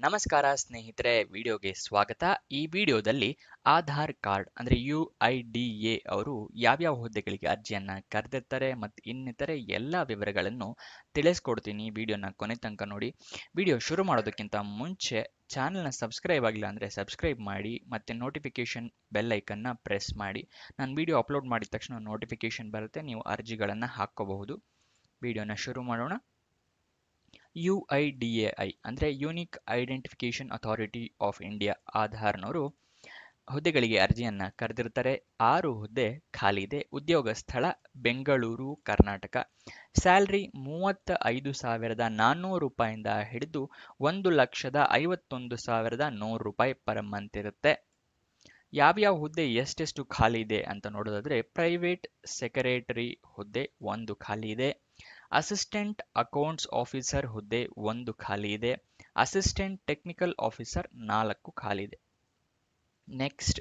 ನಮಸ್ಕಾರ ಸ್ನೇಹಿತರೆ, ವಿಡಿಯೋಗೆ ಸ್ವಾಗತ. ಈ ವಿಡಿಯೋದಲ್ಲಿ ಆಧಾರ್ ಕಾರ್ಡ್ ಅಂದ್ರೆ UIDA ಅವರು ಯಾವ್ಯಾವ ಹುದ್ದೆಗಳಿಗೆ ಅರ್ಜಿಯನ್ನ ಕರೆದಿರ್ತಾರೆ ಮತ್ತು ಇನ್ನಿತರೆ ಎಲ್ಲ ವಿವರಗಳನ್ನು ತಿಳಿಸ್ಕೊಡ್ತೀನಿ. ವಿಡಿಯೋನ ಕೊನೆ ತನಕ ನೋಡಿ. ವಿಡಿಯೋ ಶುರು ಮಾಡೋದಕ್ಕಿಂತ ಮುಂಚೆ ಚಾನೆಲ್ನ ಸಬ್ಸ್ಕ್ರೈಬ್ ಆಗಿಲ್ಲ ಅಂದರೆ ಸಬ್ಸ್ಕ್ರೈಬ್ ಮಾಡಿ ಮತ್ತು ನೋಟಿಫಿಕೇಶನ್ ಬೆಲ್ ಐಕನ್ನ ಪ್ರೆಸ್ ಮಾಡಿ. ನಾನು ವಿಡಿಯೋ ಅಪ್ಲೋಡ್ ಮಾಡಿದ ತಕ್ಷಣ ನೋಟಿಫಿಕೇಶನ್ ಬರುತ್ತೆ, ನೀವು ಅರ್ಜಿಗಳನ್ನು ಹಾಕ್ಕೋಬಹುದು. ವಿಡಿಯೋನ ಶುರು ಮಾಡೋಣ. UIDAI ಅಂದರೆ unique identification authority of India ಆಧಾರ್ನವರು ಹುದ್ದೆಗಳಿಗೆ ಅರ್ಜಿಯನ್ನ ಕರೆದಿರ್ತಾರೆ. 6 ಹುದ್ದೆ ಖಾಲಿ ಇದೆ. ಉದ್ಯೋಗ ಸ್ಥಳ ಬೆಂಗಳೂರು, ಕರ್ನಾಟಕ. ಸ್ಯಾಲ್ರಿ 35,400 ರೂಪಾಯಿಂದ ಹಿಡಿದು 1,51,100 ರೂಪಾಯಿ ಪರ್ ಮಂತ್ ಇರುತ್ತೆ. ಯಾವ್ಯಾವ ಹುದ್ದೆ ಎಷ್ಟೆಷ್ಟು ಖಾಲಿ ಇದೆ ಅಂತ ನೋಡೋದಾದ್ರೆ, ಪ್ರೈವೇಟ್ ಸೆಕ್ರೆಟರಿ ಹುದ್ದೆ 1 ಖಾಲಿ ಇದೆ. ಅಸಿಸ್ಟೆಂಟ್ ಅಕೌಂಟ್ಸ್ ಆಫೀಸರ್ ಹುದ್ದೆ 1 ಖಾಲಿ ಇದೆ. ಅಸಿಸ್ಟೆಂಟ್ ಟೆಕ್ನಿಕಲ್ ಆಫೀಸರ್ 4 ಖಾಲಿ ಇದೆ. ನೆಕ್ಸ್ಟ್,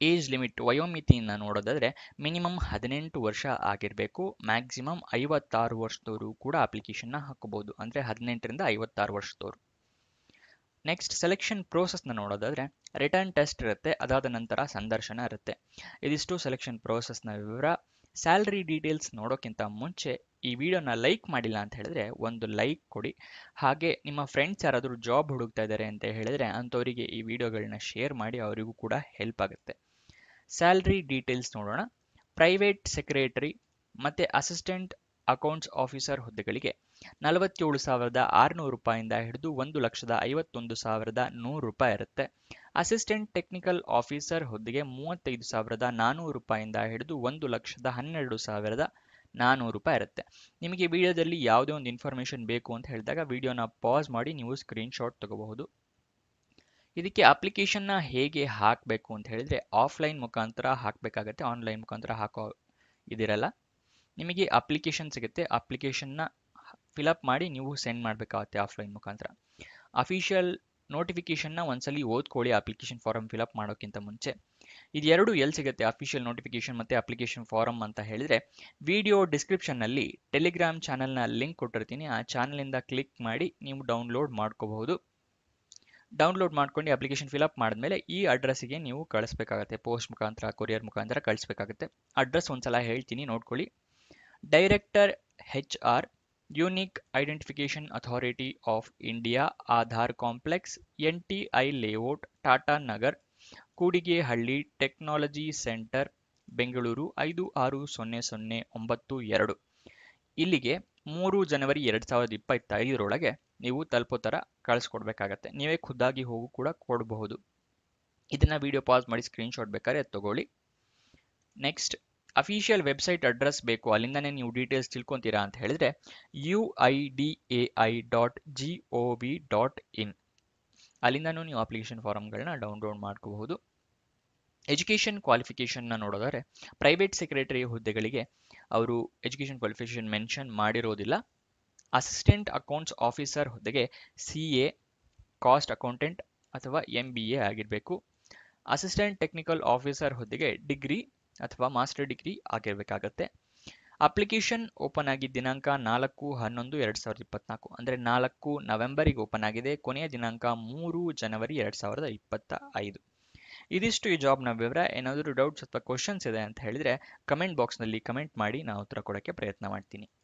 ಏಜ್ ಲಿಮಿಟ್ ವಯೋಮಿತಿಯನ್ನು ನೋಡೋದಾದ್ರೆ ಮಿನಿಮಮ್ 18 ವರ್ಷ ಆಗಿರಬೇಕು. ಮ್ಯಾಕ್ಸಿಮಮ್ 56 ವರ್ಷದವರು ಕೂಡ ಅಪ್ಲಿಕೇಶನ್ನ ಹಾಕಬಹುದು, ಅಂದರೆ 18ರಿಂದ 56 ವರ್ಷದವರು. ನೆಕ್ಸ್ಟ್, ಸೆಲೆಕ್ಷನ್ ಪ್ರೋಸೆಸ್ನ ನೋಡೋದಾದ್ರೆ ರಿಟರ್ನ್ ಟೆಸ್ಟ್ ಇರುತ್ತೆ, ಅದಾದ ನಂತರ ಸಂದರ್ಶನ ಇರುತ್ತೆ. ಇದಿಷ್ಟು ಸೆಲೆಕ್ಷನ್ ಪ್ರೋಸೆಸ್ನ ವಿವರ. ಸ್ಯಾಲರಿ ಡೀಟೇಲ್ಸ್ ನೋಡೋಕ್ಕಿಂತ ಮುಂಚೆ ಈ ವಿಡಿಯೋನ ಲೈಕ್ ಮಾಡಿಲ್ಲ ಅಂತ ಹೇಳಿದ್ರೆ ಒಂದು ಲೈಕ್ ಕೊಡಿ. ಹಾಗೆ ನಿಮ್ಮ ಫ್ರೆಂಡ್ಸ್ ಯಾರಾದರೂ ಜಾಬ್ ಹುಡುಕ್ತಾ ಇದ್ದಾರೆ ಅಂತ ಹೇಳಿದ್ರೆ ಅಂಥವರಿಗೆ ಈ ವಿಡಿಯೋಗಳನ್ನ ಶೇರ್ ಮಾಡಿ, ಅವರಿಗೂ ಕೂಡ ಹೆಲ್ಪ್ ಆಗುತ್ತೆ. ಸ್ಯಾಲರಿ ಡೀಟೇಲ್ಸ್ ನೋಡೋಣ. ಪ್ರೈವೇಟ್ ಸೆಕ್ರೆಟರಿ ಮತ್ತು ಅಸಿಸ್ಟೆಂಟ್ ಅಕೌಂಟ್ಸ್ ಆಫೀಸರ್ ಹುದ್ದೆಗಳಿಗೆ 47,600 ರೂಪಾಯಿಂದ ಹಿಡಿದು 1,51,100 ರೂಪಾಯಿ ಇರುತ್ತೆ. ಅಸಿಸ್ಟೆಂಟ್ ಟೆಕ್ನಿಕಲ್ ಆಫೀಸರ್ ಹುದ್ದೆಗೆ 35,400 ರೂಪಾಯಿಂದ ಹಿಡಿದು 1,12,400 ರೂಪಾಯಿ ಇರುತ್ತೆ. ನಿಮಗೆ ವಿಡಿಯೋದಲ್ಲಿ ಯಾವುದೇ ಒಂದು ಇನ್ಫಾರ್ಮೇಷನ್ ಬೇಕು ಅಂತ ಹೇಳಿದಾಗ ವಿಡಿಯೋನ ಪಾಸ್ ಮಾಡಿ ನೀವು ಸ್ಕ್ರೀನ್ಶಾಟ್ ತಗೋಬಹುದು. ಇದಕ್ಕೆ ಅಪ್ಲಿಕೇಶನ್ನ ಹೇಗೆ ಹಾಕಬೇಕು ಅಂತ ಹೇಳಿದ್ರೆ ಆಫ್ಲೈನ್ ಮುಖಾಂತರ ಹಾಕಬೇಕಾಗತ್ತೆ, ಆನ್ಲೈನ್ ಮುಖಾಂತರ ಹಾಕೋ ಇದಿರಲ್ಲ. ನಿಮಗೆ ಅಪ್ಲಿಕೇಶನ್ ಸಿಗುತ್ತೆ, ಅಪ್ಲಿಕೇಶನ್ನ ಫಿಲಪ್ ಮಾಡಿ ನೀವು ಸೆಂಡ್ ಮಾಡಬೇಕಾಗುತ್ತೆ ಆಫ್ಲೈನ್ ಮುಖಾಂತರ. ಅಫಿಷಿಯಲ್ ನೋಟಿಫಿಕೇಶನ್ನ ಒಂದ್ಸಲಿ ಓದ್ಕೊಳ್ಳಿ ಅಪ್ಲಿಕೇಶನ್ ಫಾರಮ್ ಫಿಲಪ್ ಮಾಡೋಕ್ಕಿಂತ ಮುಂಚೆ. ಇದೆರಡು ಎಲ್ಲಿ ಸಿಗುತ್ತೆ, ಅಫಿಷಿಯಲ್ ನೋಟಿಫಿಕೇಶನ್ ಮತ್ತು ಅಪ್ಲಿಕೇಶನ್ ಫಾರಮ್ ಅಂತ ಹೇಳಿದ್ರೆ ವಿಡಿಯೋ ಡಿಸ್ಕ್ರಿಪ್ಷನ್ನಲ್ಲಿ ಟೆಲಿಗ್ರಾಮ್ ಚಾನಲ್ನ ಲಿಂಕ್ ಕೊಟ್ಟಿರ್ತೀನಿ. ಆ ಚಾನಲಿಂದ ಕ್ಲಿಕ್ ಮಾಡಿ ನೀವು ಡೌನ್ಲೋಡ್ ಮಾಡ್ಕೋಬಹುದು. ಡೌನ್ಲೋಡ್ ಮಾಡ್ಕೊಂಡು ಅಪ್ಲಿಕೇಶನ್ ಫಿಲಪ್ ಮಾಡಿದ್ಮೇಲೆ ಈ ಅಡ್ರೆಸ್ಸಿಗೆ ನೀವು ಕಳಿಸ್ಬೇಕಾಗತ್ತೆ, ಪೋಸ್ಟ್ ಮುಖಾಂತರ, ಕೊರಿಯರ್ ಮುಖಾಂತರ ಕಳಿಸ್ಬೇಕಾಗುತ್ತೆ. ಅಡ್ರೆಸ್ ಒಂದ್ಸಲ ಹೇಳ್ತೀನಿ, ನೋಡ್ಕೊಳ್ಳಿ. Director HR, unique identification authority of India, Aadhaar complex, NTI layout, Tata Nagar, Kodigehalli technology centre, Bengaluru 560092. ಇಲ್ಲಿಗೆ 3 ಜನವರಿ 2025 ನೀವು ತಲುಪೋ ಥರ ಕಳಿಸ್ಕೊಡ್ಬೇಕಾಗತ್ತೆ. ನೀವೇ ಖುದ್ದಾಗಿ ಹೋಗಿ ಕೂಡ ಕೊಡಬಹುದು. ಇದನ್ನ ವಿಡಿಯೋ ಪಾಸ್ ಮಾಡಿ ಸ್ಕ್ರೀನ್ಶಾಟ್ ಬೇಕಾದ್ರೆ ತಗೊಳ್ಳಿ. ನೆಕ್ಸ್ಟ್, ಅಫಿಷಿಯಲ್ ವೆಬ್ಸೈಟ್ ಅಡ್ರೆಸ್ ಬೇಕು, ಅಲ್ಲಿಂದನೇ ನೀವು ಡೀಟೇಲ್ಸ್ ತಿಳ್ಕೊತೀರಾ ಅಂತ ಹೇಳಿದ್ರೆ uidai.gov.in, ಅಲ್ಲಿಂದನೂ ನೀವು ಅಪ್ಲಿಕೇಶನ್ ಫಾರಮ್ಗಳನ್ನ ಡೌನ್ಲೋಡ್ ಮಾಡ್ಕೋಬಹುದು. ಎಜುಕೇಷನ್ ಕ್ವಾಲಿಫಿಕೇಷನ್ನ ನೋಡೋದಾದ್ರೆ ಪ್ರೈವೇಟ್ ಸೆಕ್ರೆಟರಿ ಹುದ್ದೆಗಳಿಗೆ ಅವರು ಎಜುಕೇಷನ್ ಕ್ವಾಲಿಫಿಕೇಷನ್ ಮೆನ್ಷನ್ ಮಾಡಿರೋದಿಲ್ಲ. ಅಸಿಸ್ಟೆಂಟ್ ಅಕೌಂಟ್ಸ್ ಆಫೀಸರ್ ಹುದ್ದೆಗೆ CA, ಕಾಸ್ಟ್ ಅಕೌಂಟೆಂಟ್ ಅಥವಾ MBA ಆಗಿರಬೇಕು. ಅಸಿಸ್ಟೆಂಟ್ ಟೆಕ್ನಿಕಲ್ ಆಫೀಸರ್ ಹುದ್ದೆಗೆ ಡಿಗ್ರಿ ಅಥವಾ ಮಾಸ್ಟರ್ ಡಿಗ್ರಿ ಆಗಿರಬೇಕಾಗತ್ತೆ. ಅಪ್ಲಿಕೇಶನ್ ಓಪನ್ ಆಗಿದ್ದ ದಿನಾಂಕ 4/11/2024, ಅಂದರೆ 4 ನವೆಂಬರಿಗೆ ಓಪನ್ ಆಗಿದೆ. ಕೊನೆಯ ದಿನಾಂಕ 3 ಜನವರಿ 2025. ಇದಿಷ್ಟು ಈ ಜಾಬ್ನ ವಿವರ. ಏನಾದರೂ ಡೌಟ್ಸ್ ಅಥವಾ ಕ್ವಶನ್ಸ್ ಇದೆ ಅಂತ ಹೇಳಿದ್ರೆ ಕಮೆಂಟ್ ಬಾಕ್ಸ್ನಲ್ಲಿ ಕಮೆಂಟ್ ಮಾಡಿ, ನಾನು ಉತ್ತರ ಕೊಡೋಕ್ಕೆ ಪ್ರಯತ್ನ ಮಾಡ್ತೀನಿ.